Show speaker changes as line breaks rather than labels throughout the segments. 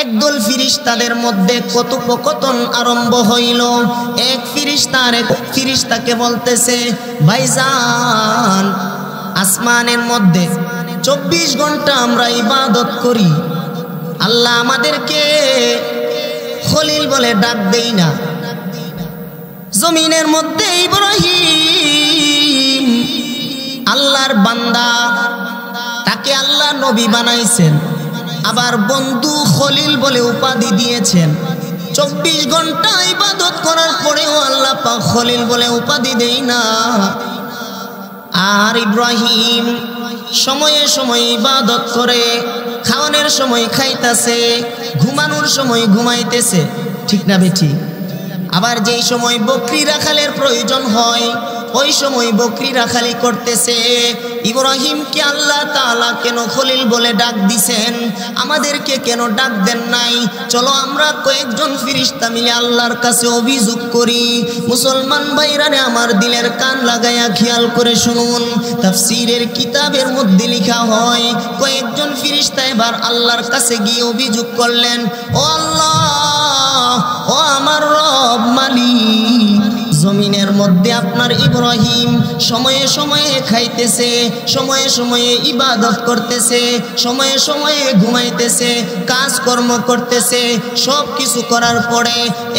একদল ফিরিস্তাদের মধ্যে কথোপকথন আরম্ভ হইল। এক ফিরিস্তাকে বলতেছে, ভাইজান, আসমানের মধ্যে 24 ঘন্টা আমরা ইবাদত করি, আল্লাহ আমাদেরকে খলিল বলে ডাক দেই না। জমিনের মধ্যে ইব্রাহিম আল্লাহর বান্দা, তাকে আল্লাহ নবী বানাইছেন, আবার বন্ধু খলিল বলে উপাধি দিয়েছেন। 24 ঘন্টা ইবাদত করার পরেও আল্লাহ পাক খলিল বলে উপাধি দেই না। আর ইব্রাহিম সময়ে সময়ে ইবাদত করে, খাওয়ানোর সময় খাইতেছে, ঘুমানোর সময় ঘুমাইতেছে, ঠিক না বেঠিক? আবার যেই সময় বকরি রাখালের প্রয়োজন হয় ওই সময় বকরি রাখালি করতেছে। ইব্রাহিমকে আল্লাহ তাআলা কেন খলিল বলে ডাক দিছেন, আমাদেরকে কেন ডাক দেন নাই? চলো আমরা কয়েকজন ফেরেশতা মিলে আল্লাহর কাছে অভিযোগ করি। মুসলমান ভাইরানে আমার দিলের কান লাগাইয়া খেয়াল করে শুনুন, তাফসীরের কিতাবের মধ্যে লেখা হয় কয়েকজন ফেরেশতা এবার আল্লাহর কাছে গিয়ে অভিযোগ করলেন, ও আল্লাহ, ও আমার রব মালিক, জমিনের মধ্যে আপনার ইব্রাহিম সময়ে সময়ে খাইতেছে, সময়ে সময়ে ইবাদত করতেছে, সময়ে সময়ে ঘুমাইতেছে, কাজকর্ম করতেছে, সব কিছু করার পরে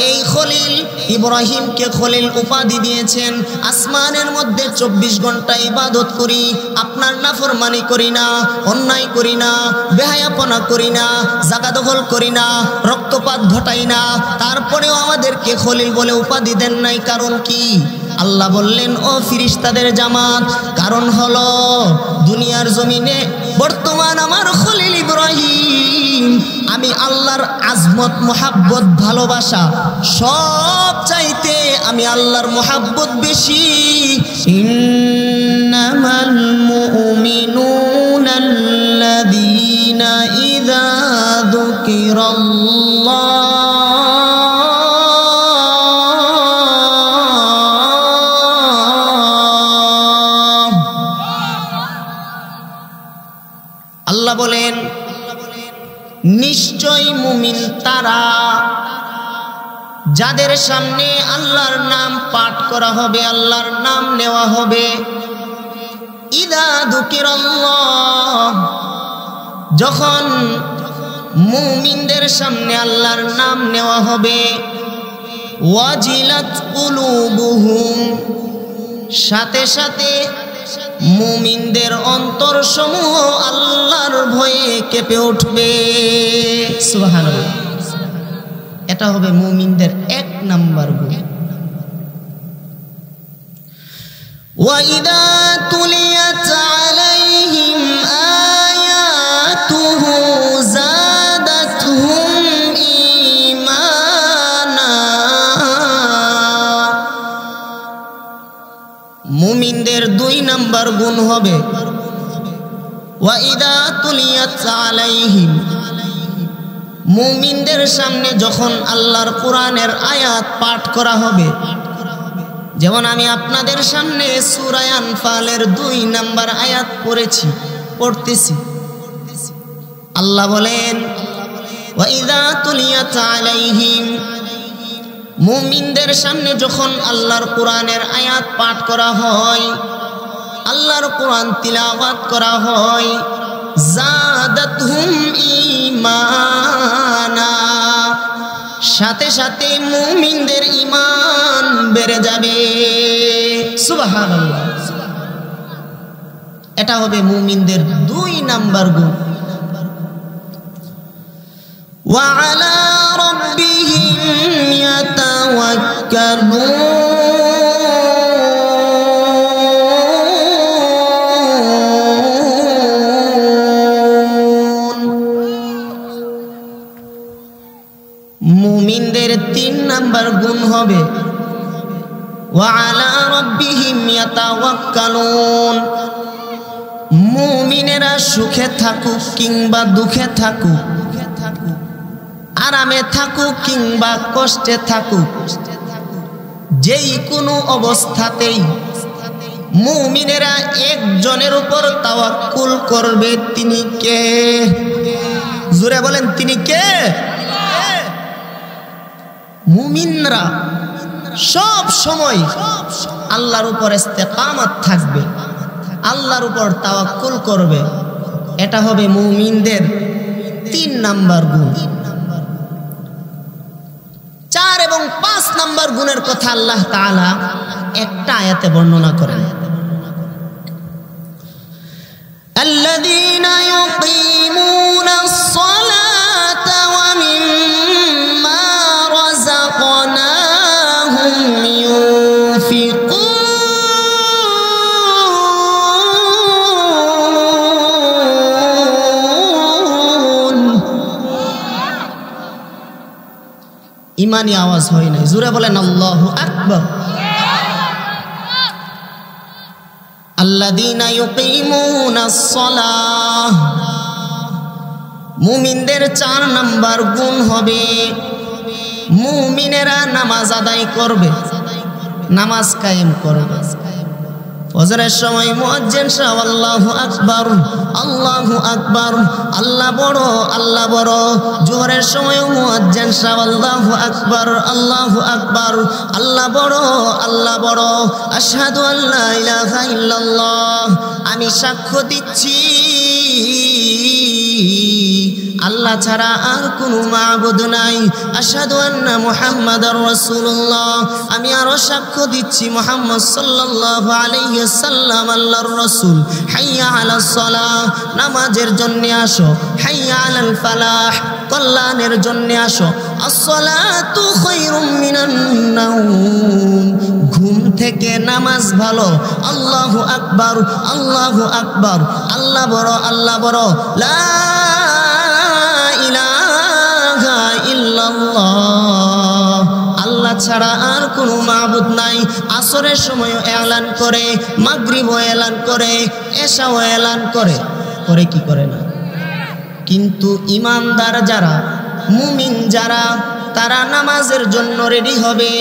এই খলিল ইব্রাহিমকে খলিল উপাধি দিয়েছেন। আসমানের মধ্যে 24 ঘন্টা ইবাদত করি, আপনার নাফরমানি করি না, অন্যায় করি না, বেহায়াপনা করি না, জায়গা দখল করি না, রক্তপাত ঘটাই না, তারপরেও আমাদেরকে খলিল বলে উপাধি দেন নাই। কারণ কি? আল্লাহ বললেন, ও ফিরিস্তাদের জামাত, কারণ হলো দুনিয়ার জমিনে বর্তমান আমার খলিল ইব্রাহিম, আমি আল্লাহর আজমত, মোহাব্বত, ভালোবাসা সব চাইতে আমি আল্লাহর মোহাব্বত বেশি। ইন্নামাল মুমিনুনা আল্লাযীনা ইযা যুকিরাল্লাহ বলেন, নিশ্চয় মুমিন তারা যাদের সামনে আল্লাহর নাম পাঠ করা হবে, আল্লাহর নাম নেওয়া হবে। ইযা যুকিরাল্লাহ, যখন মুমিনদের সামনে আল্লাহর নাম নেওয়া হবে, ওয়াজিলাত কুলুবুহুম, সাথে সাথে মুমিনদের অন্তর সমূহ আল্লাহর ভয়ে কেঁপে উঠবে। সুবহানাল্লাহ, এটা হবে মুমিনদের 1 নাম্বার গুণ। ওয়াইদা তুলিয়াত আলাইহিম আয়াতুহু যাদাতহুম ঈমানা, মুমিনদের 2 নাম্বার গুণ হবে ওয়াইদা তুলিয়াত আলাইহিম, মুমিনদের সামনে যখন আল্লাহর কোরআনের আয়াত পাঠ করা হবে, যেমন আমি আপনাদের সামনে সূরা আনফালের 2 নাম্বার আয়াত পড়তেছি। আল্লাহ বলেন, ওয়াইদা তুলিয়াত আলাইহিম, মুমিনদের সামনে যখন আল্লাহর কোরআনের আয়াত পাঠ করা হয়, আল্লাহর কোরআন তিলাওয়াত করা হয়, যাদাতহুম ঈমানা, সাথে সাথে মুমিনদের ঈমান বেড়ে যাবে। সুবহানাল্লাহ, এটা হবে মুমিনদের 2 নাম্বার গুণ। ওয়া আলা রাব্বিহিম ইয়াতাওয়াক্কালুন, মুমিনদের 3 নাম্বার গুণ হবে ওয়া আলা রাব্বিহিম ইয়াতাওয়াক্কালুন, মুমিনেরা সুখে থাকুক কিংবা দুঃখে থাকুক, আরামে থাকুক কিংবা কষ্টে থাকুক, যেই কোনো অবস্থাতেই মুমিনেরা একজনের উপর তাওয়াক্কুল করবে। তিনি কে? জোরে বলেন, তিনি কে? মুমিনরা সব সময় আল্লাহর উপর ইস্তেকামাত থাকবে, আল্লাহর উপর তাওয়াক্কুল করবে। এটা হবে মুমিনদের 3 নাম্বার গুণ। 4 এবং 5 নাম্বার গুণের কথা আল্লাহ তাআলা একটা আয়াতে বর্ণনা করেন। আল্লাযীনা ইউকিমুনাস সালাতা ওয়া মিম্মা রাযাকনাহুম ইউনফিকুন। ইমানি আওয়াজ হয় নাই, জোরে বলেন আল্লাহু আকবার। আল্লাযীনা ইউকিমুনাস সালাহ, মুমিনদের 4 নাম্বার গুণ হবে মুমিনেরা নামাজ আদায় করবে, নামাজ কায়েম করবে। ফজরের সময় মুয়াজ্জিন সাহেব আল্লাহু আকবার, আল্লাহু আকবার, আল্লাহ বড়, আল্লাহ বড়। জোহরের সময় মুয়াজ্জিন সাহেব আল্লাহু আকবার, আল্লাহু আকবার, আল্লাহ বড়, আল্লাহ বড়। আশহাদু আল্লা ইলাহা ইল্লাল্লাহ, আমি সাক্ষ্য দিচ্ছি আল্লাহ ছাড়া আর কোনো মাবুদ নাই। আশহাদু আন্না মুহাম্মাদার রাসূলুল্লাহ, আমি আরো সাক্ষ্য দিচ্ছি মুহাম্মদ সাল্লাল্লাহু আলাইহি ওয়াসাল্লাম আল্লাহর রাসূল। হাইয়া আলাস সালাহ, নামাজের জন্য আসো। হাইয়া আলাল ফালাহ, কল্যাণের জন্য আসো। আসসালাতু খায়রুম মিনান নাওম, ঘুম থেকে নামাজ ভালো। আল্লাহু আকবার, আল্লাহু আকবার, আল্লাহ বড়, আল্লাহ বড়। লা ইলাহা ইল্লাল্লাহ, আল্লাহ ছাড়া আর কোনো মাবুদ নাই। আসরের সময়ও এলান করে, মাগরিবও এলান করে, এশাও এলান করে। করে কি করে না? কিন্তু ইমানদার যারা, মুমিন যারা, তারা নামাজের জন্য রেডি হবে,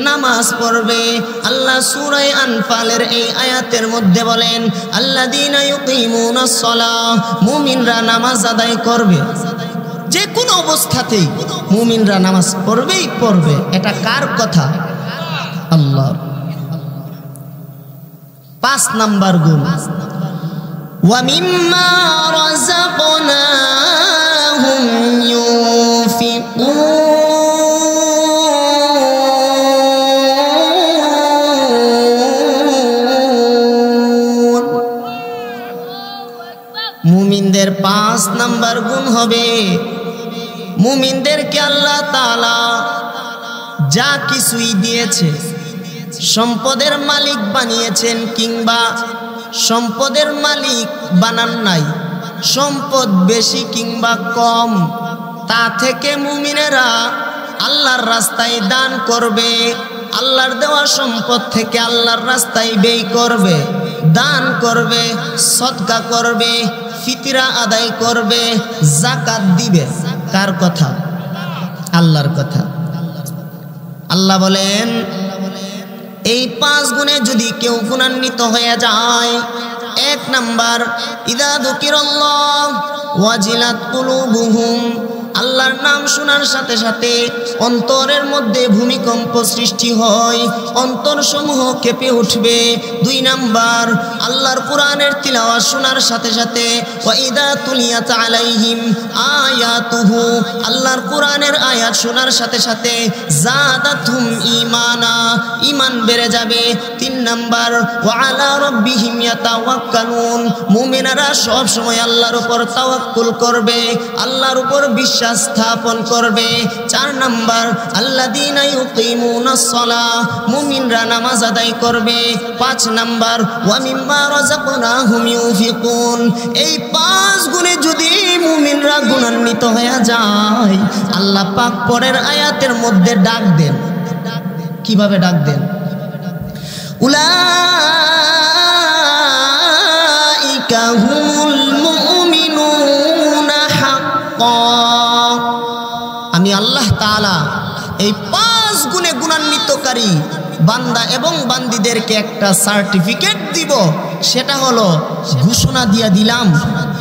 নামাজ পড়বে। আল্লাহ সূরা আনফালের এই আয়াতের মধ্যে বলেন আল্লাযীনা ইউকিমুনাস সালাহ, মুমিনরা নামাজ আদায় করবে। যে কোনো অবস্থাতেই মুমিনরা নামাজ পড়বেই পড়বে। এটা কার কথা? আল্লাহ। 5 নাম্বার গুণ, ওয়া মিম্মা রাযাকনাহুম ইউনফিকুন। মুমিনদের 5 নাম্বার গুণ হবে মুমিনদেরকে আল্লাহ তাআলা যা কিছুই দিয়েছে, সম্পদের মালিক বানিয়েছেন কিংবা সম্পদের মালিক বানান নাই, সম্পদ বেশি কিংবা কম, তা থেকে মুমিনেরা আল্লাহর রাস্তায় দান করবে। আল্লাহর দেওয়া সম্পদ থেকে আল্লাহর রাস্তায় ব্যয় করবে, দান করবে, সদকা করবে, ফিতরা আদায় করবে, যাকাত দিবে। কার কথা? আল্লাহর কথা। আল্লাহ বলেন এই 5 গুণে যদি কেউ গুণান্বিত হয়ে যায়, 1 নাম্বার, ইযা যুকিরাল্লাহ ওয়াজিলাত কুলুবুহুম, আল্লাহর নাম শোনার সাথে সাথে অন্তরের মধ্যে ভূমিকম্প সৃষ্টি হয়, অন্তরসমূহ কেঁপে উঠবে। 2 নাম্বার, আল্লাহর কোরআনের তিলাওয়াত শোনার সাথে সাথে ওয়াইদা তুলিয়াত আলাইহিম আয়াতুহু, আল্লাহর কোরআনের আয়াত শোনার সাথে সাথে জাদাতহুম ঈমানা, ঈমান বেড়ে যাবে। 3 নাম্বার, ওয়া আলা রাব্বিহিম ইয়াতাওয়াক্কালুন, মুমিনরা সব সময় আল্লাহর উপর তাওয়াক্কুল করবে, আল্লাহর উপর বিশ্বাস স্থাপন করবে। 4 নাম্বার, আল্লাযীনা ইউকিমুনাস সালাহ, মুমিনরা নামাজ আদায় করবে। 5 নাম্বার, ওয়া মিম্মা রাযাকনাহুম ইউনফিকুন। এই 5 গুণে যদি মুমিনরা গুণান্বিত হয়ে যায়, আল্লাহ পাক পরের আয়াতের মধ্যে ডাক দেন। কিভাবে ডাক দেন? উলাইকা হুমুল মুমিনুনা হাক্কান, আমি আল্লাহ তাআলা এই 5 গুণে গুণান্বিতকারী বান্দা এবং বান্দীদেরকে একটা সার্টিফিকেট দিব। সেটা হলো ঘোষণা দিয়ে দিলাম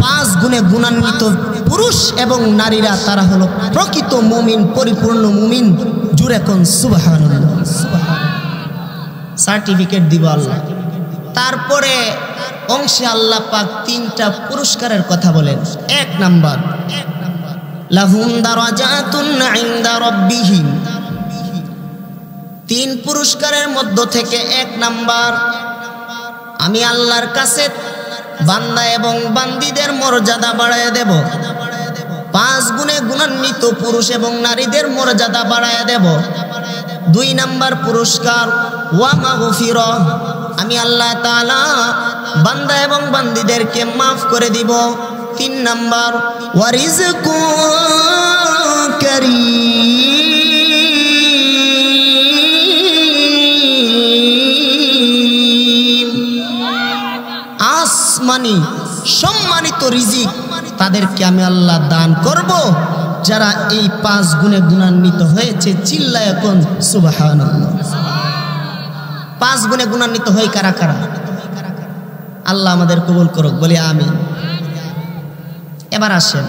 5 গুণে গুণান্বিত পুরুষ এবং নারীরা তারা হলো প্রকৃত মুমিন, পরিপূর্ণ মুমিন। জোরে কোন সুবহানাল্লাহ। সার্টিফিকেট দিব আল্লাহ। তারপরে অংশে আল্লাহ পাক 3টা পুরস্কারের কথা বলেন। 1 নাম্বার, লাহুম দারাজাতুন ইনদা রাব্বিহিম। 3 পুরস্কারের মধ্য থেকে 1 নাম্বার, আমি আল্লাহর কাছে বান্দা এবং বান্দীদের মর্যাদা বাড়ায় দেব। 5 গুণে গুণান্বিত পুরুষ এবং নারীদের মর্যাদা বাড়ায় দেব। 2 নাম্বার পুরস্কার, ওয়া মাগফিরাহ, আমি আল্লাহ তাআলা বান্দা এবং বান্দীদেরকে মাফ করে দিব। 3 নাম্বার, ওয়া রিজকুন কারীম, আসমানি সম্মানিত রিজিক তাদেরকে আমি আল্লাহ দান করব যারা এই 5 গুণে গুণান্বিত হয়েছে। চিল্লায় এখন সুবহানাল্লাহ। 5 গুণে গুণান্বিত হয় কারা কারা? আল্লাহ আমাদের কবুল করুক, বলি আমিন। এবার আসেন,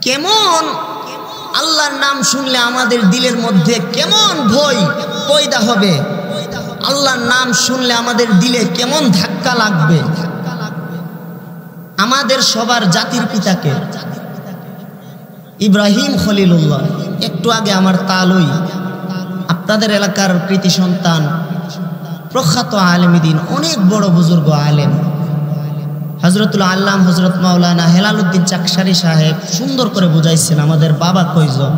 কেমন আল্লাহর নাম শুনলে আমাদের দিলের মধ্যে কেমন ভয় পয়দা হবে, আল্লাহর নাম শুনলে আমাদের দিলে কেমন ধাক্কা লাগবে। আমাদের সবার জাতির পিতাকে ইব্রাহিম খলিলুল্লাহ, একটু আগে আমার তালুই আপনাদের এলাকার কৃতি সন্তান প্রখ্যাত আলেমী দিন, অনেক বড় বুজুর্গ আলেম হযরতুল আল্লাম হযরত মাওলানা হেলালুদ্দিন চাকসারি সাহেব সুন্দর করে বুঝাইছেন আমাদের বাবা কয়জন।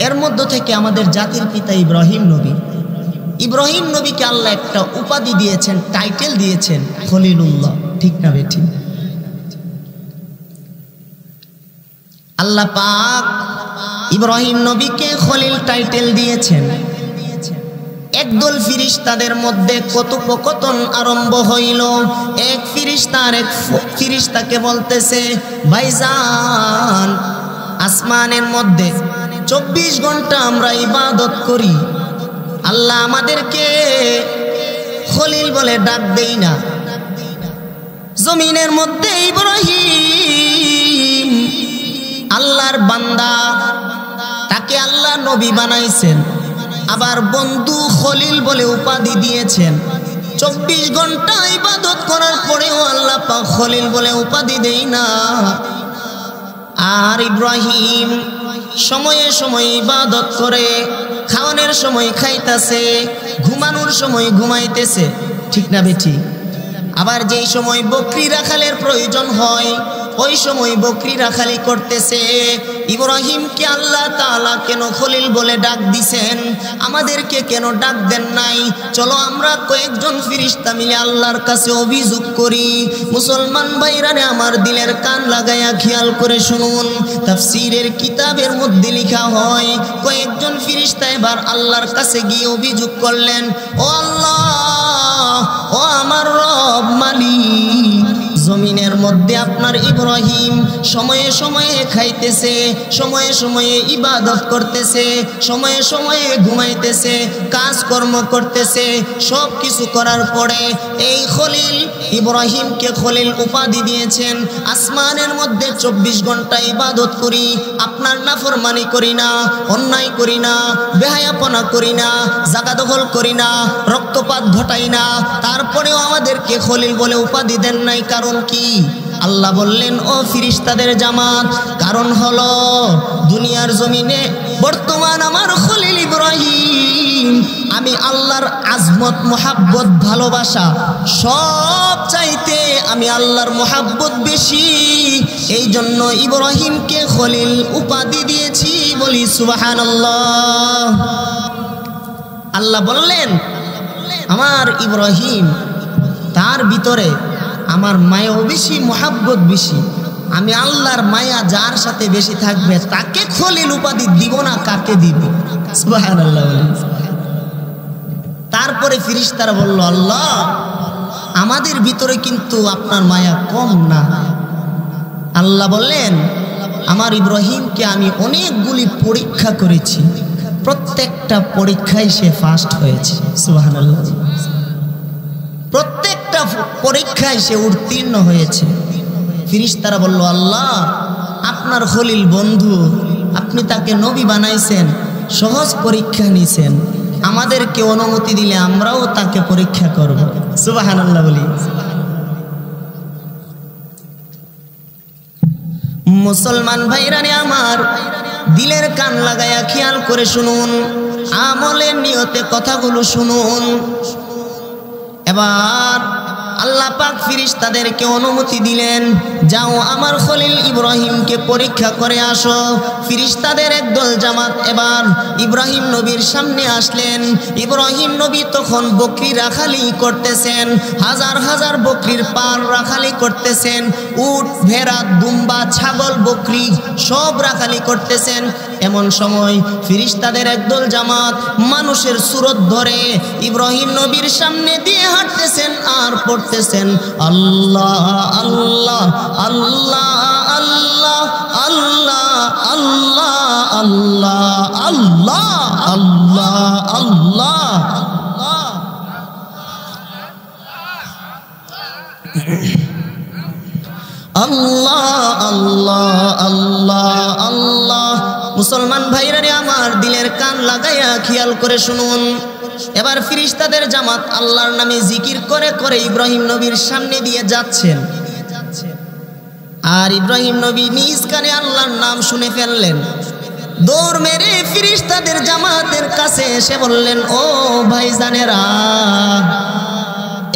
এর মধ্য থেকে আমাদের জাতির পিতা ইব্রাহিম নবী, ইব্রাহিম নবীকে আল্লাহ একটা উপাধি দিয়েছেন, টাইটেল দিয়েছেন খলিলুল্লাহ। ঠিক না বেঠিক? আল্লাহ পাক ইব্রাহিম নবীকে খলিল টাইটেল দিয়েছেন। একদল ফিরিস্তাদের মধ্যে কথোপকথন আরম্ভ হইল। এক ফিরিস্তা আরেক ফিরিস্তাকে বলতেছে, ভাইজান, আসমানের মধ্যে 24 ঘন্টা আমরা ইবাদত করি, আল্লাহ আমাদেরকে খলিল বলে ডাক দেই না। জমিনের মধ্যে ইব্রাহিম আল্লাহর বান্দা, তাকে আল্লাহ নবী বানাইছেন, আবার বন্ধু খলিল বলে উপাধি দিয়েছেন। 24 ঘন্টা ইবাদত করার পরেও আল্লাহ পাক খলিল বলে উপাধি দেই না। আর ইব্রাহিম সময়ে সময়ে ইবাদত করে, খাওয়ানোর সময় খাইতেছে, ঘুমানোর সময় ঘুমাইতেছে। ঠিক না বেঠি? আবার যেই সময় বকরি রাখালের প্রয়োজন হয় ওই সময় বকরি রাখালি করতেছে। ইব্রাহিমকে আল্লাহ তাআলা কেন খলিল বলে ডাক দিছেন, আমাদেরকে কেন ডাক দেন নাই? চলো আমরা কয়েকজন ফিরিস্তা মিলে আল্লাহর কাছে অভিযোগ করি। মুসলমান ভাইরানে আমার দিলের কান লাগাইয়া খেয়াল করে শুনুন, তাফসীরের কিতাবের মধ্যে লেখা হয় কয়েকজন ফিরিস্তা এবার আল্লাহর কাছে গিয়ে অভিযোগ করলেন, ও আল্লাহ, ও আমার রব মালিক, জমিনের মধ্যে আপনার ইব্রাহিম সময়ে সময়ে খাইতেছে, সময়ে সময়ে ইবাদত করতেছে, সময়ে সময়ে ঘুমাইতেছে, কাজকর্ম করতেছে, সব কিছু করার পরে এই খলিল ইব্রাহিমকে খলিল উপাধি দিয়েছেন। আসমানের মধ্যে 24 ঘন্টা ইবাদত করি, আপনার নাফরমানি করি না, অন্যায় করি না, বেহায়াপনা করি না, জায়গা দখল করি না, রক্তপাত ঘটাই না, তারপরেও আমাদেরকে খলিল বলে উপাধি দেন নাই। কারণ কি? আল্লাহ বললেন, ও ফিরিস্তাদের জামাত, কারণ হলো দুনিয়ার জমিনে বর্তমান আমার খলিল ইব্রাহিম, আমি আল্লাহর আজমত, মোহাব্বত, ভালোবাসা সব চাইতে আমি আল্লাহর মোহাব্বত বেশি, এই জন্য ইব্রাহিমকে খলিল উপাধি দিয়েছি। বলি সুবহানাল্লাহ। আল্লাহ বললেন, আমার ইব্রাহিম, তার ভিতরে আমার মায়াও বেশি, মোহাব্বত বেশি, আমি আল্লাহর মায়া যার সাথে বেশি থাকবে তাকে খলিল উপাধি দিব না, কাকে দিব? সুবহানাল্লাহ। তারপরে ফিরিস্তারা বলল, আল্লাহ, আমাদের ভিতরে কিন্তু আপনার মায়া কম না। আল্লাহ বললেন, আমার ইব্রাহিমকে আমি অনেকগুলি পরীক্ষা করেছি, প্রত্যেকটা পরীক্ষায় সে ফার্স্ট হয়েছে। সুবহানাল্লাহ। প্রত্যেকটা পরীক্ষায় সে উত্তীর্ণ হয়েছে। ফিরিস্তারা বলল, আল্লাহ, আপনার খলিল বন্ধু, আপনি তাকে নবী বানাইছেন, সহজ পরীক্ষা নিছেন, আমাদেরকে অনুমতি দিলে আমরাও তাকে পরীক্ষা করব। সুবহানাল্লাহ বলি। মুসলমান ভাইরানি আমার, দিলের কান লাগায়া খেয়াল করে শুনুন, আমলের নিয়তে কথাগুলো শুনুন। এবার আল্লাহ পাক ফেরেশতাদেরকে অনুমতি দিলেন, যাও আমার খলিল ইব্রাহিমকে পরীক্ষা করে আসো। ফেরেশতাদের একদল জামাত এবার ইব্রাহিম নবীর সামনে আসলেন। ইব্রাহিম নবী তখন বকরি রাখালি করতেছেন, হাজার হাজার বকরির পাল রাখালি করতেছেন, উট ভেড়া দুম্বা ছাগল বকরি সব রাখালি করতেছেন। এমন সময় ফেরেশতাদের একদল জামাত মানুষের সুরত ধরে ইব্রাহিম নবীর সামনে দিয়ে হাঁটতেছেন আর পড়তেছেন আল্লাহ আল্লাহ আল্লাহ আল্লাহ আল্লাহ আল্লাহ আল্লাহ আল্লাহ আল্লাহ আল্লাহ আল্লাহ আল্লাহ আল্লাহ। মুসলমান ভাইরা রে আমার, দিলের কান লাগাইয়া খেয়াল করে শুনুন। এবার ফেরেশতাদের জামাত আল্লাহর নামে জিকির করে করে ইব্রাহিম নবীর সামনে দিয়ে যাচ্ছেন। আর ইব্রাহিম নবী নিজ কানে আল্লাহর নাম শুনে ফেললেন। দৌড় মেরে ফেরেশতাদের জামাতের কাছে এসে বললেন, ও ভাইজানেরা,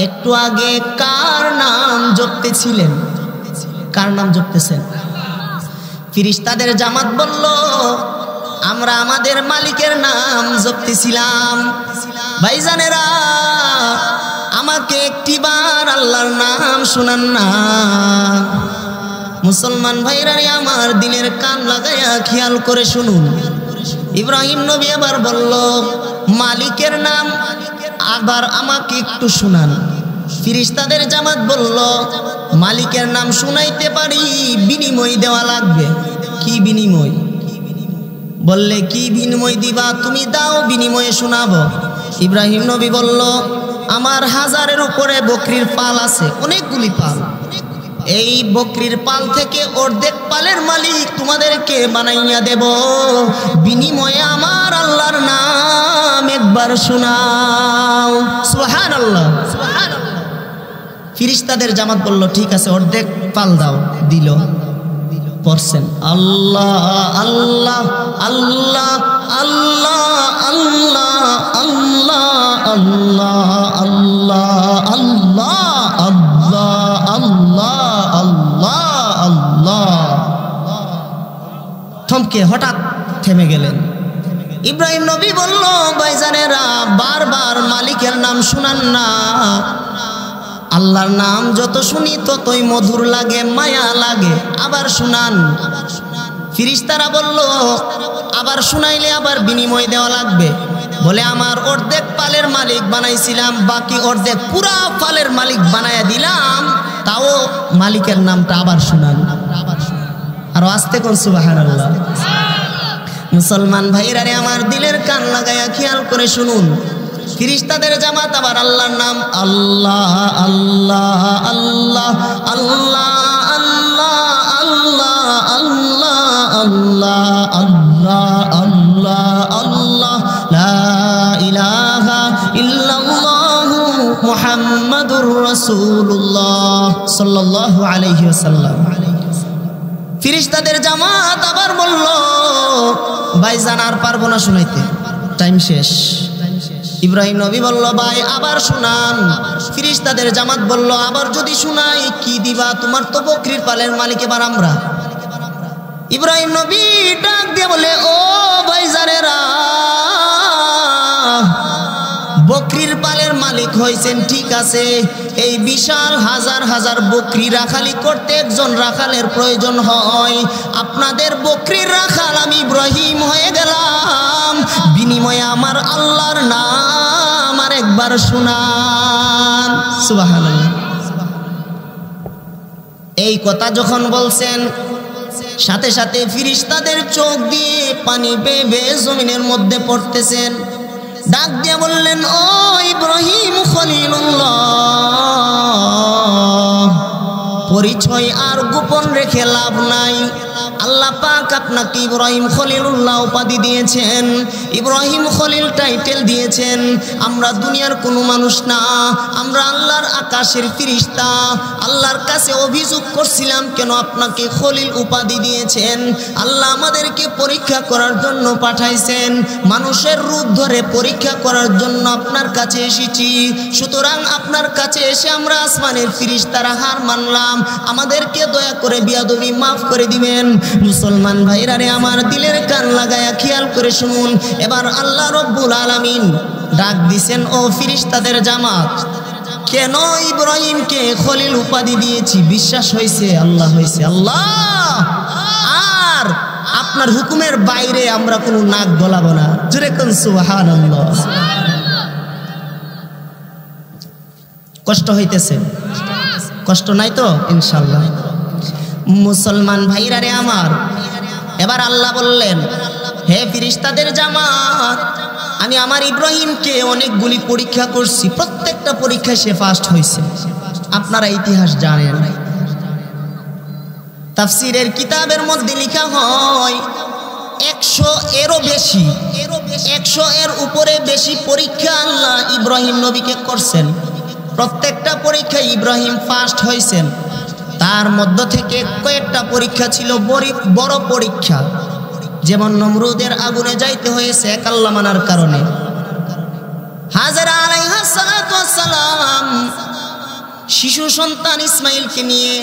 একটু আগে কার নাম জপতেছিলেন? কার নাম জপতেছেন? ফেরেশতাদের জামাত বলল, আমরা আমাদের মালিকের নাম জপতেছিলাম। ভাইজানেরা, আমাকে একটিবার আল্লাহর নাম শোনান না। মুসলমান ভাইরা আমার, দিলের কান লাগাইয়া খেয়াল করে শুনুন। ইব্রাহিম নবী আবার বলল, মালিকের নাম আবার আমাকে একটু শোনান। ফেরেশতাদের জামাত বলল, মালিকের নাম শুনাইতে পারি, বিনিময় দেওয়া লাগবে। কি বিনিময়? বললে, কি বিনিময় দিবা? তুমি দাও, বিনিময়ে শোনাবো। ইব্রাহিম নবী বলল, আমার হাজারের উপরে বকরির পাল আছে, অনেকগুলি পাল। এই বকরির পাল থেকে অর্ধেক পালের মালিক তোমাদেরকে বানাইয়া দেব, বিনিময়ে আমার আল্লাহর নাম একবার শোনাও। সুবহানাল্লাহ। ফেরেশতাদের জামাত বলল, ঠিক আছে, অর্ধেক পাল দাও। দিল। পড়ছেন আল্লাহ আল্লাহ আল্লাহ আল্লাহ আল্লাহ আল্লাহ আল্লাহ আল্লাহ আল্লাহ আল্লাহ আল্লাহ আল্লাহ আল্লাহ। থমকে হঠাৎ থেমে গেলেন। ইব্রাহিম নবী বলল, ভাইজানেরা, বারবার মালিকের নাম শুনান না। আল্লাহর নাম যত শুনি ততই মধুর লাগে, মায়া লাগে। আবার শুনান। ফেরেশতারা বলল, আবার শুনাইলে আবার বিনিময় দেওয়া লাগবে। বলে, আমার অর্ধেক পালের মালিক বানাইছিলাম, বাকি অর্ধেক পুরা পালের মালিক বানায়া দিলাম, তাও মালিকের নামটা আবার শুনান। আর আস্তে কোন সুবহানাল্লাহ। মুসলমান ভাইরা রে আমার, দিলের কান লাগাইয়া খেয়াল করে শুনুন। ফেরেশতাদের জামাত আবার আল্লাহর নাম আল্লাহ আল্লাহ আল্লাহ আল্লাহ আল্লাহ আল্লাহ আল্লাহ আল্লাহ আল্লাহ আল্লাহ লা ইলাহা ইল্লাল্লাহু মুহাম্মাদুর রাসূলুল্লাহ সাল্লাল্লাহু আলাইহি ওয়াসাল্লাম। ফেরেশতাদের জামাত আবার বলল, ভাইজান আর পারবো না শুনাইতে, টাইম শেষ। ইব্রাহিম নবী বলল, ভাই আবার শুনান। ফেরেশতাদের জামাত বলল, আবার যদি শুনাই কি দিবা? তোমার তো বকরির পালের মালিক এবার আমরা। ইব্রাহিম নবী ডাক দিয়ে বলে, ও ভাইজানেরা, বকরির পালের মালিক হয়েছেন ঠিক আছে, এই বিশাল হাজার হাজার বকরি রাখালি করতে একজন রাখালের প্রয়োজন হয়। আপনাদের বকরির রাখাল আমি ইব্রাহিম হয়ে গেলাম, বিনিময়ে আমার আল্লাহর নাম আর একবার শুনান। সুবহানাল্লাহ। এই কথা যখন বলছেন, সাথে সাথে ফেরেশতাদের চোখ দিয়ে পানি বেয়ে বেয়ে জমিনের মধ্যে পড়তেছেন। ডাক দিয়ে বললেন, ও ইব্রাহিম খলিলুল্লাহ, পরিচয় আর গোপন রেখে লাভ নাই। আল্লাহ পাক আপনাকে ইব্রাহিম খলিলুল্লাহ উপাধি দিয়েছেন, ইব্রাহিম খলিল টাইটেল দিয়েছেন। আমরা দুনিয়ার কোনো মানুষ না, আমরা আল্লাহর আকাশের ফেরেশতা। আল্লাহর কাছে অভিযোগ করছিলাম কেন আপনাকে খলিল উপাধি দিয়েছেন। আল্লাহ আমাদেরকে পরীক্ষা করার জন্য পাঠাইছেন, মানুষের রূপ ধরে পরীক্ষা করার জন্য আপনার কাছে এসেছি। সুতরাং আপনার কাছে এসে আমরা আসমানের ফেরেশতারা হার মানলাম, আমাদেরকে দয়া করে বিয়াদবি মাফ করে দিবেন। মুসলমান ভাইরা রে আমার, দিলের কান লাগায়া খেয়াল করে শুনুন। এবার আল্লাহ রব্বুল আলামিন ডাক দিছেন, ও ফেরেশতাদের জামাত, কেন ইব্রাহিমকে খলিল উপাধি দিয়েছি? বিশ্বাস হয়েছে? আল্লাহ হয়েছে আল্লাহ। আর আপনার হুকুমের বাইরে আমরা কোনো নাক গলাবো না। জোরে কোন সুবহানাল্লাহ। কষ্ট হইতেছে? কষ্ট নাই তো ইনশাআল্লাহ। মুসলমান ভাইরা রে আমার, এবার আল্লাহ বললেন, হে ফেরেশতাদের জামাত, আমি আমার ইব্রাহিমকে অনেকগুলি পরীক্ষা করছি, প্রত্যেকটা পরীক্ষায় সে ফার্স্ট হয়েছে। আপনারা ইতিহাস জানেন, তাফসীরের কিতাবের মধ্যে লেখা হয় 100 এরও বেশি, 100 এর উপরে বেশি পরীক্ষা আল্লাহ ইব্রাহিম নবীকে করছেন। প্রত্যেকটা পরীক্ষায় ইব্রাহিম ফার্স্ট হয়েছেন। তার মধ্য থেকে কয়েকটা পরীক্ষা ছিল বড় পরীক্ষা, যেমন নমরুদের আগুনে যাইতে হয়েছে এক আল্লাহ মানার কারণে। হাজেরা আলাইহিস সালাতু ওয়াস সালাম শিশু সন্তান ইসমাইলকে নিয়ে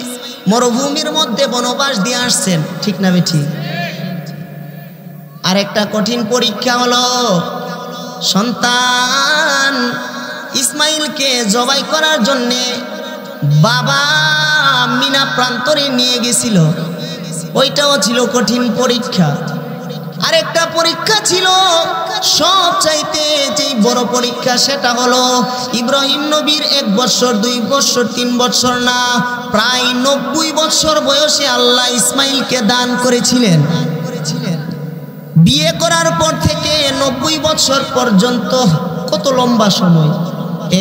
মরুভূমির মধ্যে বনবাস দিয়ে আসছেন, ঠিক না বেঠিক? আর একটা কঠিন পরীক্ষা হলো, সন্তান ইসমাইলকে জবাই করার জন্যে বাবা মিনা প্রান্তরে নিয়ে গেছিল, ওইটাও ছিল কঠিন পরীক্ষা। আরেকটা পরীক্ষা ছিল সবচাইতে যেই বড় পরীক্ষা, সেটা হলো ইব্রাহিম নবীর 1 বছর 2 বছর 3 বছর না, প্রায় 90 বছর বয়সে আল্লাহ ইসমাইলকে দান করেছিলেন। বিয়ে করার পর থেকে 90 বছর পর্যন্ত, কত লম্বা সময়,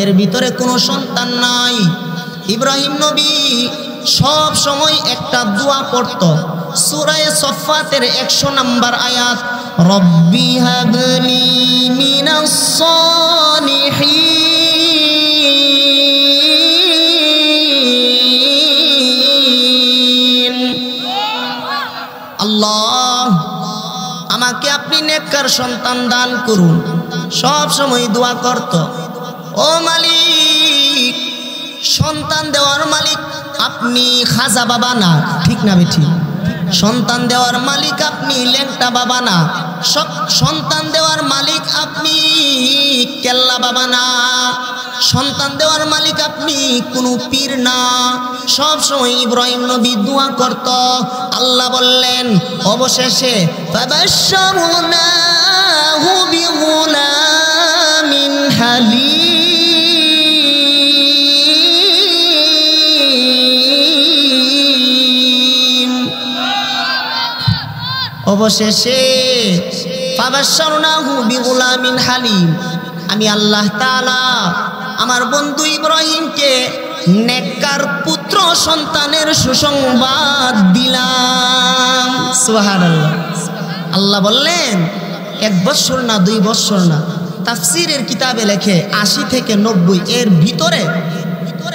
এর ভিতরে কোনো সন্তান নাই। ইব্রাহিম নবী সব সময় একটা দোয়া পড়ত, সূরা সফফাতের 100 নম্বর আয়াত, রব্বি হাবলি মিনাস সালিহিন। আল্লাহ, আমাকে আপনি নেককার সন্তান দান করুন। সব সময় দোয়া করত। ও মালিক, সন্তান দেওয়ার মালিক আপনি, খাজা বাবা না, ঠিক না বেঠি? সন্তান দেওয়ার মালিক আপনি, ল্যাংটা বাবা না। সন্তান দেওয়ার মালিক আপনি, কেল্লা বাবা না। সন্তান দেওয়ার মালিক আপনি, কোনো পীর না। সব সময় ইব্রাহিম নবী দোয়া করত। আল্লাহ বললেন অবশেষে, ফাবাশশারনাহু বিগুলামিন হালিম। অবশেষে ফাবাশশারনাহু বিগুলামিন হালিম, আমি আল্লাহ তাআলা আমার বন্ধু ইব্রাহিমকে নেককার পুত্র সন্তানের সুসংবাদ দিলাম। সুবহানাল্লাহ। আল্লাহ বললেন 1 বছর না 2 বছর না, তাফসীরের কিতাবে লেখে 80 থেকে 90 এর ভিতরে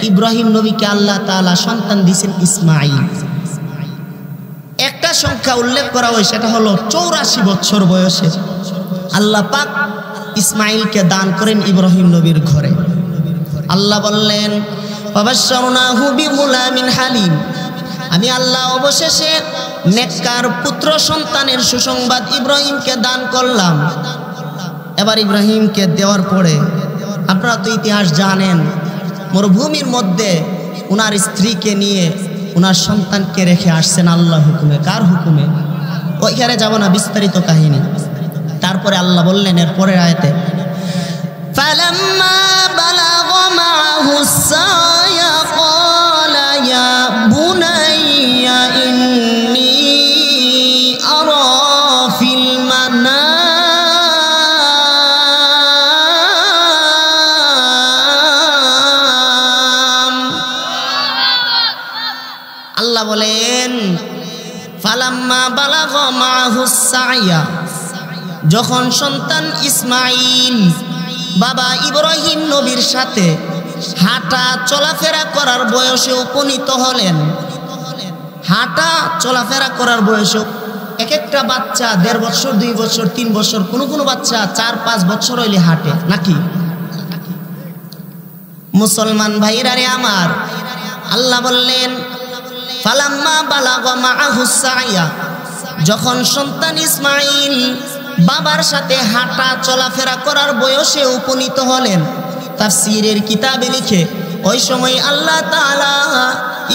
ইব্রাহিম নবীকে আল্লাহ তাআলা সন্তান দিয়েছেন ইসমাইল। একটা সংখ্যা উল্লেখ করা হয়, সেটা হলো 84 বছর বয়সে আল্লাহ পাক ইসমাইলকে দান করেন ইব্রাহিম নবীর ঘরে। আল্লাহ বললেন ফাবাশশারনাহু বিগুলামিন হালিম, আমি আল্লাহ অবশেষে নেককার পুত্র সন্তানের সুসংবাদ ইব্রাহিমকে দান করলাম। এবার ইব্রাহিমকে দেওয়ার পরে আপনারা তো ইতিহাস জানেন, মরুভূমির মধ্যে ওনার স্ত্রীকে নিয়ে ওনার সন্তানকে রেখে আসছেন আল্লাহ হুকুমে। কার হুকুমে? ওইখানে যাব না, বিস্তারিত কাহিনী। তারপরে আল্লাহ বললেন এর পরের আয়াতে, ফালাম্মা বালাগা মাআহুস সায়া ক্বালা ইয়া বুনাইয়া ইন্নী আরা ফিল মানাম। আল্লাহ বলেন ফালাম্মা ফালাম্মা বালাগা মাহুস সাইয়া, যখন সন্তান ইসমাঈল বাবা ইব্রাহিম নবীর সাথে হাঁটা চলাফেরা করার বয়সে উপনীত হলেন, হাঁটা চলাফেরা করার বয়সে এক একটা বাচ্চা 1.5 বছর 2 বছর 3 বছর, কোনো কোনো বাচ্চা 4-5 বছর হইলে হাঁটে নাকি? মুসলমান ভাইরা রে আমার, আল্লাহ বললেন ফালাম্মা বালাগা মাহুস সাইয়া, যখন সন্তান ইসমাঈল বাবার সাথে হাঁটা চলাফেরা করার বয়সে উপনীত হলেন, তাফসীরের কিতাবে লিখে ওই সময় আল্লাহ তাআলা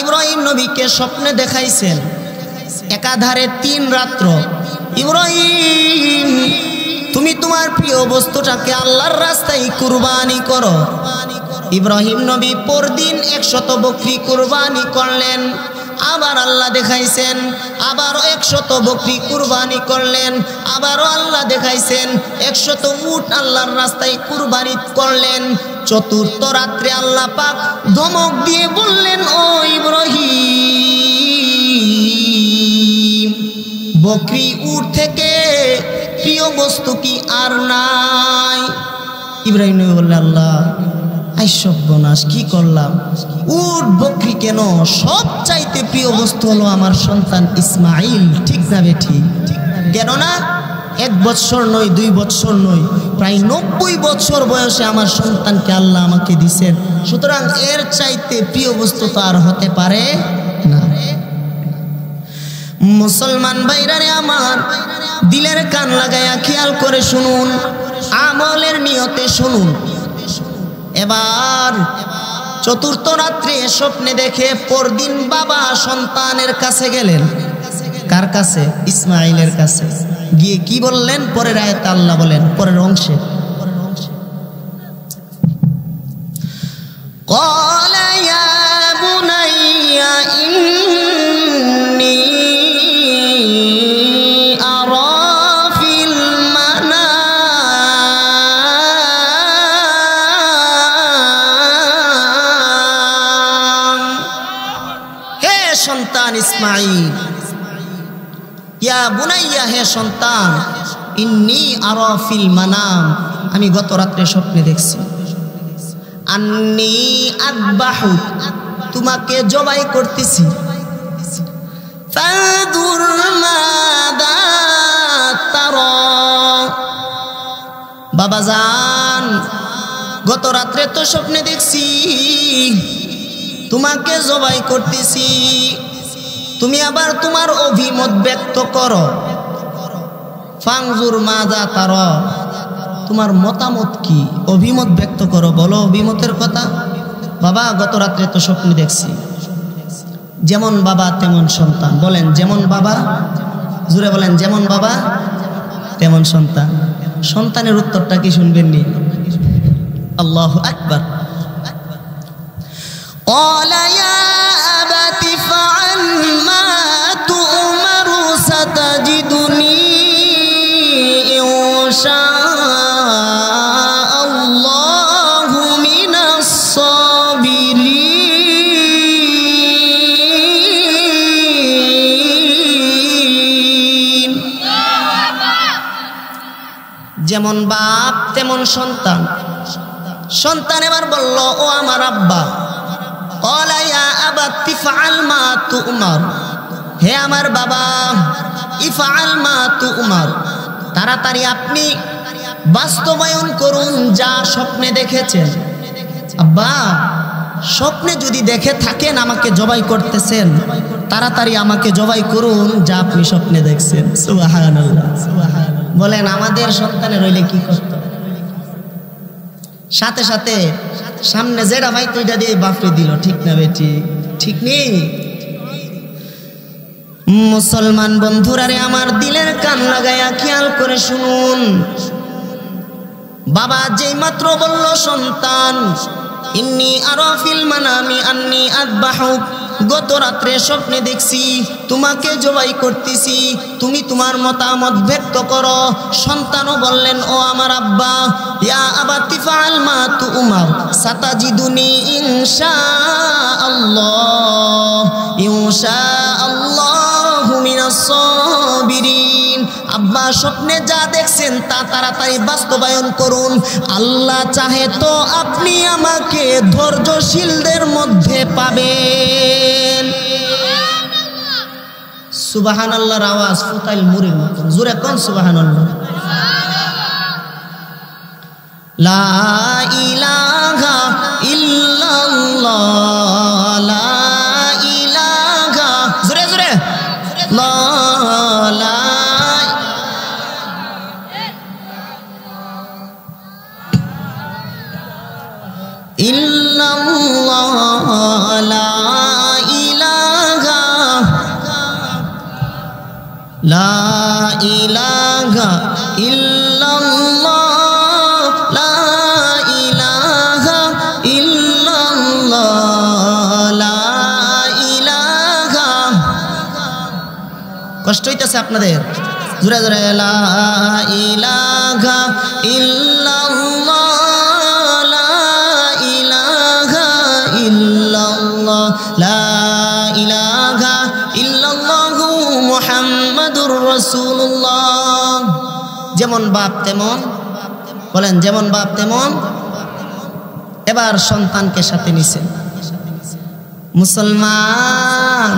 ইব্রাহিম নবীকে স্বপ্নে দেখাইছেন একাধারে 3 রাত্র, ইব্রাহিম তুমি তোমার প্রিয় বস্তুটাকে আল্লাহর রাস্তায় কুরবানি করো। ইব্রাহিম নবী পরদিন 100 বকরি কুরবানি করলেন। আবার আল্লাহ দেখাইছেন আবারও 100 বকরি কুরবানি করলেন। আবারও আল্লাহ দেখাইছেন 100 উট আল্লাহর রাস্তায় কুরবানি করলেন। চতুর্থ রাত্রে আল্লাহ পাক ধমক দিয়ে বললেন, ও ইব্রাহিম, বকরি উট থেকে প্রিয় বস্তু কি আর নাই? ইব্রাহিম নবী বললেন, আল্লাহ আইসব্যনাশ, কি করলাম? উট বকরি কেন, সব চাইতে প্রিয় বস্তু হলো আমার সন্তান ইসমাঈল, ঠিক না বেঠি? কেননা 1 বছর নয় 2 বছর নয়, প্রায় 90 বছর বয়সে আমার সন্তানকে আল্লাহ আমাকে দিছেন, সুতরাং এর চাইতে প্রিয় বস্তু তো আর হতে পারে না। মুসলমান ভাইরা রে আমার, দিলের কান লাগায়া খেয়াল করে শুনুন, আমলের নিয়তে শুনুন। এবার চতুর্থ রাত্রে স্বপ্নে দেখে পরদিন বাবা সন্তানের কাছে গেলেন। কার কাছে? ইসমাঈলের কাছে। গিয়ে কি বললেন? পরের আয়াতে আল্লাহ বলেন, পরের অংশে, ক্বালা ইয়া বুনাইয়া ইন্নী আরা ফিল মানাম। হে সন্তান ইসমাঈল, ইয়া বুনাইয়া, হে সন্তান, ইন্নী আরা ফিল মানাম, আমি গত রাত্রে স্বপ্নে দেখছি, আন্নী আযবাহু, তোমাকে জবাই করতেছি, ফাদুর মাদা তারা। বাবা জান, গত রাত্রে তো স্বপ্নে দেখছি তোমাকে জবাই করতেছি, তুমি আবার তোমার অভিমত ব্যক্ত করো। ফাংজুর মাযা তারা, তোমার মতামত কি, অভিমত ব্যক্ত করো, বলো অভিমতের কথা। বাবা গত রাত্রে তো স্বপ্নে দেখছি, যেমন বাবা তেমন সন্তান। বলেন যেমন বাবা, জুড়ে বলেন যেমন বাবা তেমন সন্তান। সন্তানের উত্তরটা কি শুনবেননি? আল্লাহু আকবার। ক্বালা ইয়া আবাতি ফাআল মা তু'মারু সাতাজিদুনি ইনশাআল্লাহু মিনাস সাবিরিন। যেমন বাপ তেমন সন্তান। সন্তান এবার বলল, ও আমার আব্বা। ক্বালা ইয়া আবাতি ফাআল মা তু'মার, হে আমার বাবা, ইফআল মা তু'মার, তাড়াতাড়ি আপনি বাস্তবায়ন করুন যা স্বপ্নে দেখেছেন। আব্বা, স্বপ্নে যদি দেখে থাকেন আমাকে জবাই করতেছেন, তাড়াতাড়ি আমাকে জবাই করুন যা আপনি স্বপ্নে দেখছেন। সুবহানাল্লাহ। বলেন আমাদের সন্তানের হইলে কি করত? সাথে সাথে সামনে যেটা ভাই তুইটা দিয়ে বাপরে দিল, ঠিক না বেটি? ঠিক নেই? মুসলমান বন্ধুরা রে আমার, দিলের কান লাগায়া খেয়াল করে শুনুন। বাবা যেই মাত্র বলল সন্তান, ইন্নী আরা ফিল মানামি আন্নী আযবাহুক, গত রাত্রে স্বপ্নে দেখছি তোমাকে জবাই করতেছি, তুমি তোমার মতামত ব্যক্ত করো। সন্তানও বললেন, ও আমার আব্বা, ইয়া আবাতি ফাআল মা তু'মার সাতাজিদুনি ইনশাআল্লাহু মিনাস সাবিরিন। আব্বা স্বপ্নে যা দেখছেন তা তাড়াতাড়ি বাস্তবায়ন করুন। আল্লাহ চাহে তো আপনি আমাকে ধৈর্যশীলদের মধ্যে পাবেন। সুবহানাল্লাহর আওয়াজ ফুতাইল মুরির মতো জোরে কোন সুবহানাল্লাহ। লা ইলাহা ইল্লাল্লাহ, লা ইলাহা, জোরে জোরে, লা ইল্লাল্লাহ, লা ইলাহা, লা ইলাহা ইল্লাল্লাহ, লা ইলাহা ইল্লাল্লাহ, লা ইলাহা। কষ্ট হইতেছে আপনাদের? জোরে জোরে, লা ইলাহা ইল্লাল্লাহ, লা ইলাহা ইল্লাল্লাহ, লা ইলাহা ইল্লাল্লাহু মুহাম্মাদুর রাসূলুল্লাহ। যেমন বাপ তেমন, বলেন যেমন বাপ তেমন। এবার সন্তানকে সাথে নিছেন। মুসলমান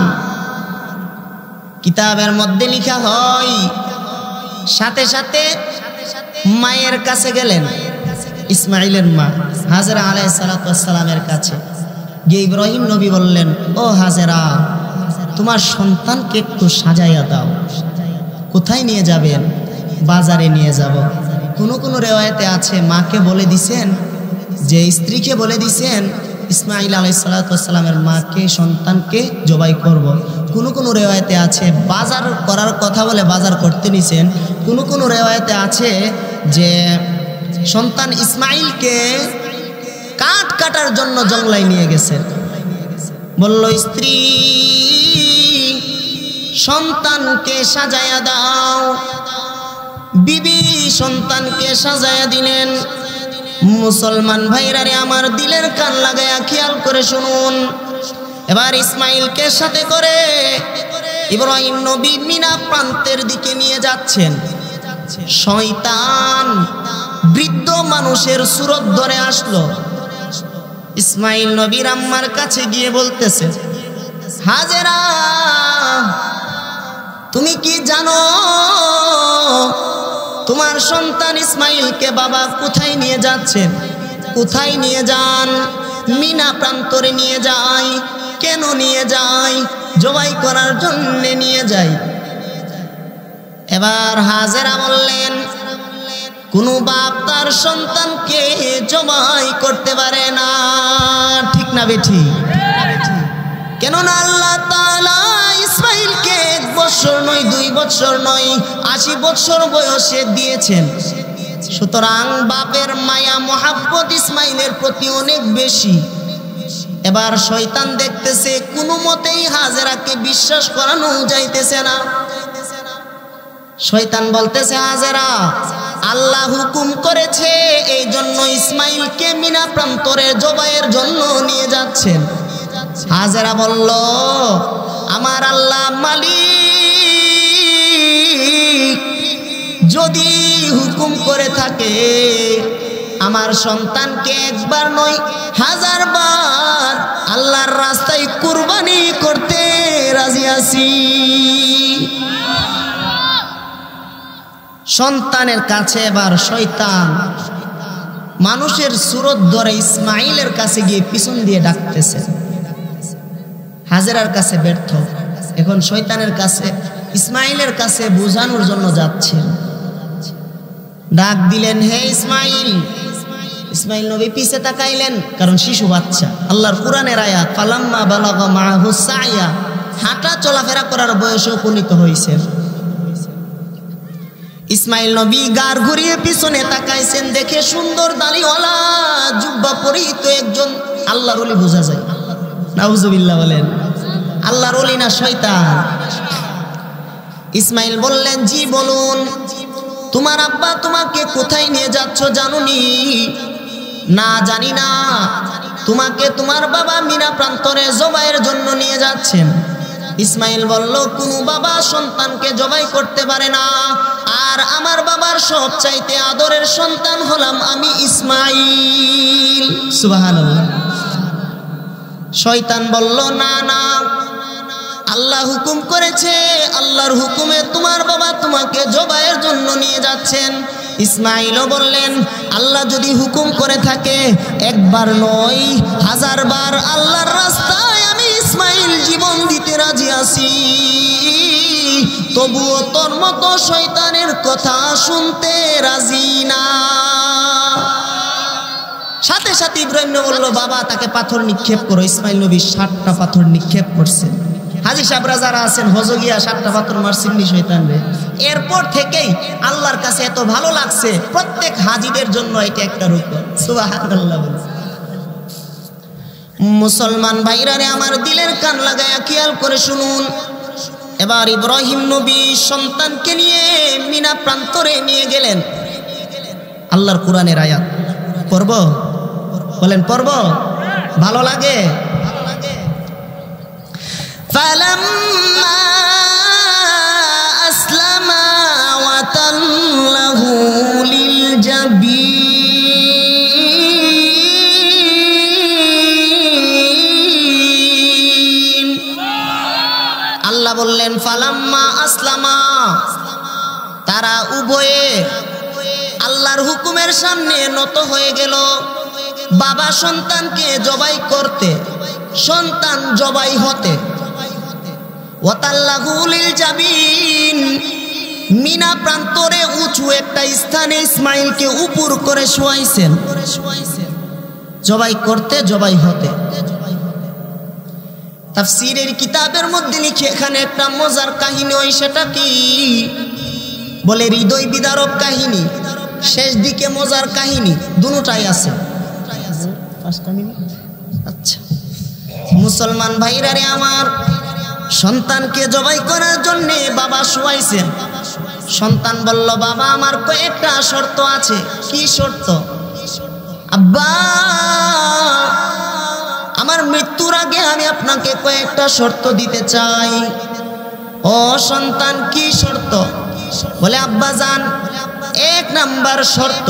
কিতাবের মধ্যে লেখা হয় সাথে সাথে মায়ের কাছে গেলেন। ইসমাইলের মা হাজেরা আলাইহিস সালাতু ওয়াস সালামের কাছে গিয়ে ইব্রাহিম নবী বললেন, ও হাজেরা, তোমার সন্তানকে একটু সাজাইয়া দাও। কোথায় নিয়ে যাবেন? বাজারে নিয়ে যাব। কোন কোন রিওয়ায়াতে আছে মাকে বলে দিছেন, যে স্ত্রীকে বলে দিছেন ইসমাইল আলাইহিস সালাতু ওয়াস সালামের মাকে সন্তানকে জবাই করব। কোন কোন রিওয়ায়াতে আছে বাজার করার কথা বলে বাজার করতে নিছেন। কোন কোন রিওয়ায়াতে আছে যে সন্তান ইসমাইলকে কাঠ কাটার জন্য জঙ্গলায় নিয়ে গেছেন। বলল, স্ত্রী সন্তানকে সাজায়া দাও। বিবি সন্তানকে সাজায়া দিলেন। মুসলমান ভাইরা রে আমার, দিলের কান লাগায়া খেয়াল করে শুনুন। এবার ইসমাইলকে সাথে করে ইব্রাহিম নবী মিনা প্রান্তের দিকে নিয়ে যাচ্ছেন। শয়তান বৃদ্ধ মানুষের সুরত ধরে আসলো। ইসমাইল নবীর আম্মার কাছে গিয়ে বলতেছে, হাজেরা, তুমি কি জানো তোমার সন্তান ইসমাইলকে বাবা কোথায় নিয়ে যাচ্ছেন? কোথায় নিয়ে যান? মিনা প্রান্তরে নিয়ে যায়। কেন নিয়ে যায়? জবাই করার জন্য নিয়ে যায়। এবার হাজেরা বললেন, কোন বাপ তার সন্তানকে জবাই করতে পারে না, ঠিক না বেঠি? কেননা আল্লাহ তাআলা ইসমাইলকে 1 বছর নয়, 2 বছর নয়, 80 বছর বয়সে দিয়েছেন। সুতরাং বাপের মায়া মোহাব্বত ইসমাইলের প্রতি অনেক বেশি। এবার শয়তান দেখতেছে কোনো মতেই হাজেরাকে বিশ্বাস করানো যাইতেছে না। শয়তান বলতেছে, হাজেরা, আল্লাহ হুকুম করেছে, এই জন্য ইসমাইলকে মিনা প্রান্তরে জবাইয়ের জন্য নিয়ে যাচ্ছেন। হাজেরা বলল, আমার আল্লাহ মালিক যদি হুকুম করে থাকে, আমার সন্তানকে 1 বার নয় 1000 বার আল্লাহর রাস্তায় কুরবানি করতে রাজি আছি। সন্তানের কাছে এবার শয়তান মানুষের সুরত ধরে ইসমাইলের কাছে গিয়ে পিছন দিয়ে ডাকতেছে। হাজেরার কাছে ব্যর্থ। এখন শয়তানের কাছে, ইসমাইলের কাছে বোঝানোর জন্য যাচ্ছেন। ডাক দিলেন, হে ইসমাইল। ইসমাইল নবী পিছে তাকাইলেন, কারণ শিশু বাচ্চা। আল্লাহর কোরআনের আয়াত, ফালাম্মা বালাগা মাআহু সাইয়া, হাঁটা চলাফেরা করার বয়সে উপনীত হয়েছে। ইসমাইল নবী গার ঘুরিয়ে পিছনে তাকাইছেন, দেখে সুন্দর দাড়িওয়ালা জুব্বা পরিহিত একজন আল্লাহর ওলি বোঝা যায়। নাউজুবিল্লাহ বলেন। আল্লাহর ওলি না শয়তান? ইসমাইল বললেন, জি বলুন। তোমার আব্বা তোমাকে কোথায় নিয়ে যাচ্ছ জানুনি? না, জানি না। তোমাকে তোমার বাবা মিনা প্রান্তরে জবাইয়ের জন্য নিয়ে যাচ্ছেন। ইসমাইল বলল, কোনো বাবা সন্তানকে জবাই করতে পারে না, আর আমার বাবার সবচাইতে আদরের সন্তান হলাম আমি ইসমাইল। সুবহানাল্লাহ। শয়তান বলল, না না, আল্লাহ হুকুম করেছে, আল্লাহর হুকুমে তোমার বাবা তোমাকে জবাইয়ের জন্য নিয়ে যাচ্ছেন। ইসমাইলও বললেন, আল্লাহ যদি হুকুম করে থাকে, একবার নয় 1000 বার আল্লাহর রাস্তায় আমি ইসমাইল জীবন দিতে রাজি আছি, তবুও তোর মতো শয়তানের কথা শুনতে রাজি না। সাথে সাথে ইব্রাহিম বলল, বাবা তাকে পাথর নিক্ষেপ করো। ইসমাইল নবী 60টা পাথর নিক্ষেপ করছেন। হাজী সাহেবরা যারা আছেন হজে গিয়া 60টা পাথর মারছিননি শয়তানরে। এরপর থেকেই আল্লাহর কাছে এত ভালো লাগছে, প্রত্যেক হাজীদের জন্য এটা একটা রূপক। সুবহানাল্লাহ। মুসলমান ভাইরারে আমার দিলের কান লাগায়া খেয়াল করে শুনুন। এবার ইব্রাহিম নবী সন্তানকে নিয়ে মিনা প্রান্তরে নিয়ে গেলেন। আল্লাহর কোরআনের আয়াত পড়ব, বলেন পড়ব, ভালো লাগে। فَلَمَّا أَسْلَمَا وَتَلَّهُ لِلْجَبِينِ আল্লাহ বললেন, ফালাম্মা আসলামা, তারা উভয়ে আল্লাহর হুকুমের সামনে নত হয়ে গেল। বাবা সন্তানকে জবাই করতে, সন্তান জবাই হতে। ওয়াতাল্লাহু লিল জাবিন, মিনা প্রান্তরে উঁচু একটা স্থানে ইসমাইলকে উপর করে শোয়াইছেন, জবাই করতে জবাই হতে। তাফসীরের কিতাবের মধ্যে লিখে এখানে একটা মজার কাহিনী, ওই সেটা কি বলে হৃদয় বিদারক কাহিনী, শেষ দিকে মজার কাহিনী, দুটোটাই আছে। আচ্ছা, মুসলমান ভাইরারে আমার, সন্তানকে জবাই করার জন্য বাবা শোয়াইছেন। সন্তান বলল, বাবা আমার কয়েকটা শর্ত আছে। কি শর্ত? আব্বা আমার মৃত্যুর আগে আমি আপনাকে কয়েকটা শর্ত দিতে চাই। ও সন্তান, কি শর্ত? বলে, আব্বা জান, 1 নাম্বার শর্ত,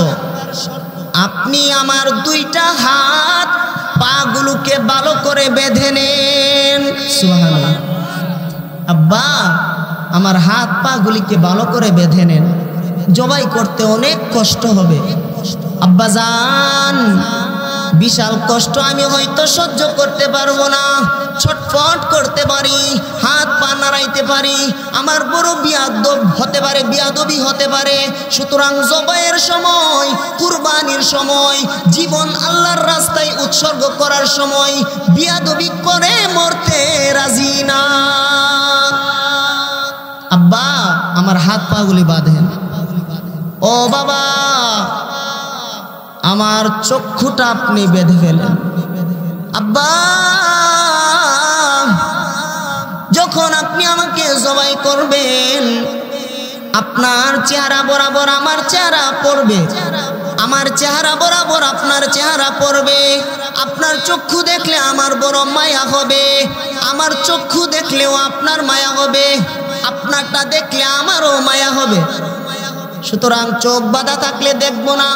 আপনি আমার 2টা হাত পাগুলোকে ভালো করে বেঁধে নেন। সুবহানাল্লাহ। আব্বা আমার হাত পাগুলিকে ভালো করে বেঁধে নেন, জবাই করতে অনেক কষ্ট হবে। আব্বা জান, বিশাল কষ্ট আমি হয়তো সহ্য করতে পারবো না, ছটফট করতে পারি, হাত পা নাড়াইতে পারি, আমার বড় বিয়াদবি হতে পারে। সুতরাং জবাইয়ের সময়, কুরবানির সময়, জীবন আল্লাহর রাস্তায় উৎসর্গ করার সময় বিয়াদবি করে মরতে রাজি না। আব্বা আমার হাত পাগুলি বাঁধেন। ও বাবা, আমার চক্ষুটা আপনি বেঁধে ফেলেন। আব্বা যখন আপনি আমাকে জবাই করবেন, আপনার চেহারা বরাবর আমার চেহারা পড়বে, আমার চেহারা বরাবর আপনার চেহারা পড়বে। আপনার চক্ষু দেখলে আমার বড় মায়া হবে, আমার চক্ষু দেখলেও আপনার মায়া হবে, আপনারটা দেখলে আমারও মায়া হবে। সুতরাং চোখ বাঁধা থাকলে দেখব না,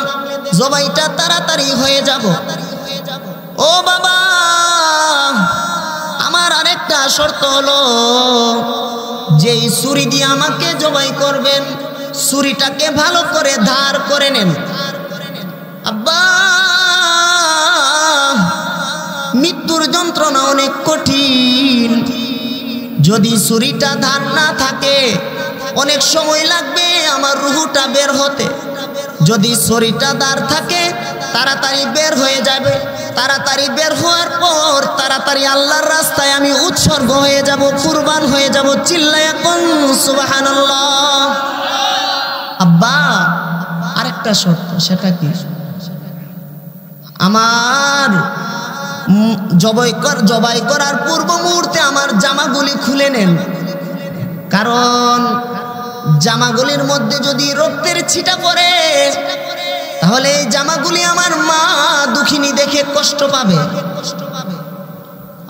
জবাইটা তাড়াতাড়ি হয়ে যাব। ও বাবা, আমার আরেকটা শর্ত হলো, যেই ছুরি দিয়ে আমাকে জবাই করবেন, ছুরিটাকে ভালো করে ধার করে নেন। আব্বা মৃত্যুর যন্ত্রণা অনেক কঠিন, যদি ছুরিটা ধার না থাকে অনেক সময় লাগবে আমার রুহুটা বের হতে। যদি ছুরিটা ধার থাকে তাড়াতাড়ি বের হয়ে যাবে, তাড়াতাড়ি বের হওয়ার পর তাড়াতাড়ি আল্লাহর রাস্তায় আমি উৎসর্গ হয়ে যাব, কুরবান হয়ে যাব। চিল্লায়া কোন সুবহানাল্লাহ। আব্বা আরেকটা শর্ত, সেটা কি? আমার জবাই করার পূর্ব মুহূর্তে আমার জামাগুলি খুলে নেন, কারণ জামাগুলির মধ্যে যদি রক্তের ছিটা পড়ে তাহলে এই জামাগুলি আমার মা দুঃখিনী দেখে কষ্ট পাবে।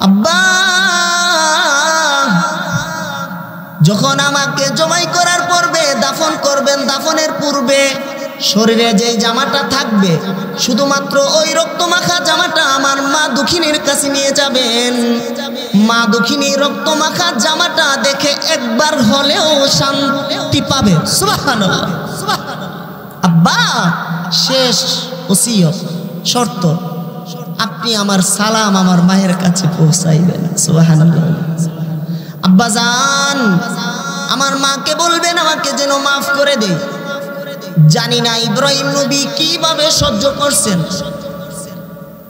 আব্বা যখন আমাকে জবাই করার পূর্বে দাফন করবেন, দাফনের পূর্বে শরীরে যে জামাটা থাকবে শুধুমাত্র ওই রক্তমাখা জামাটা আমার মা দুঃখিনীর কাছে নিয়ে যাবেন। মা দুঃখিনী রক্তমাখা জামাটা দেখে একবার হলেও শান্তি পাবে। সুবহানাল্লাহ। আব্বা শেষ ওসিয়ত, শর্ত, আপনি আমার সালাম আমার মায়ের কাছে পৌঁছাইবেন। সুবহানাল্লাহ। আব্বা জান, আমার মাকে বলবেন আমাকে যেন মাফ করে দেয়। জানি না ইব্রাহিম নবী কিভাবে সহ্য করছেন।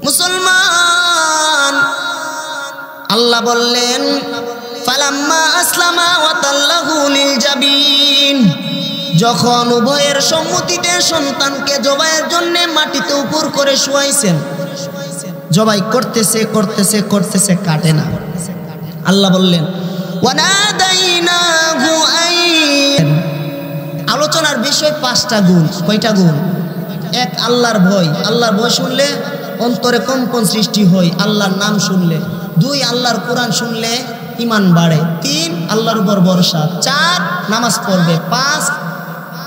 মুসলমান, আল্লাহ বললেন ফালাম্মা আসলামা ওয়া তাল্লাহু লিল জাবিন, যখন উভয়ের সম্মতিতে সন্তানকে জবাইয়ের জন্য মাটিতে উপর করে শুয়াইছেন, জবাই করতেছে করতেছে করতেছে, কাটে না। আল্লাহ বললেন ওয়ানাদাইনাহু আইন। আলোচনার বিষয় 5টা গুণ। কয়টা গুণ? 1, আল্লাহর ভয়। আল্লাহর ভয় শুনলে অন্তরে কম্পন সৃষ্টি হয় আল্লাহর নাম শুনলে। 2, আল্লাহর কোরআন শুনলে ঈমান বাড়ে। 3, আল্লাহর উপর ভরসা। 4, নামাজ পড়বে। 5,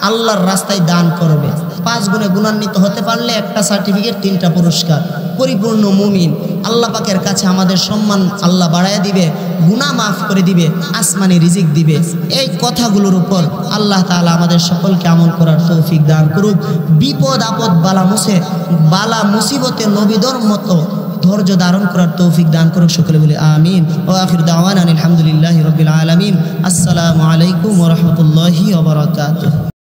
আল্লাহর রাস্তায় দান করবে। 5 গুণে গুণান্বিত হতে পারলে একটা সার্টিফিকেট, 3টা পুরস্কার। পরিপূর্ণ মুমিন। আল্লাহ পাকের কাছে আমাদের সম্মান আল্লাহ বাড়ায় দিবে, গুনাহ মাফ করে দিবে, আসমানি রিজিক দিবে। এই কথাগুলোর উপর আল্লাহ তাআলা আমাদের সকলকে আমল করার তৌফিক দান করুক। বিপদ আপদ বালা মুসিবতে নবীদের মতো ধৈর্য ধারণ করার তৌফিক দান করুক। সকলে বলি আমিন। ওয়া আখির দাওয়ানা আলহামদুলিল্লাহি রাব্বিল আলামিন। আসসালামু আলাইকুম ওয়া রাহমাতুল্লাহি ওয়া বারাকাতুহু।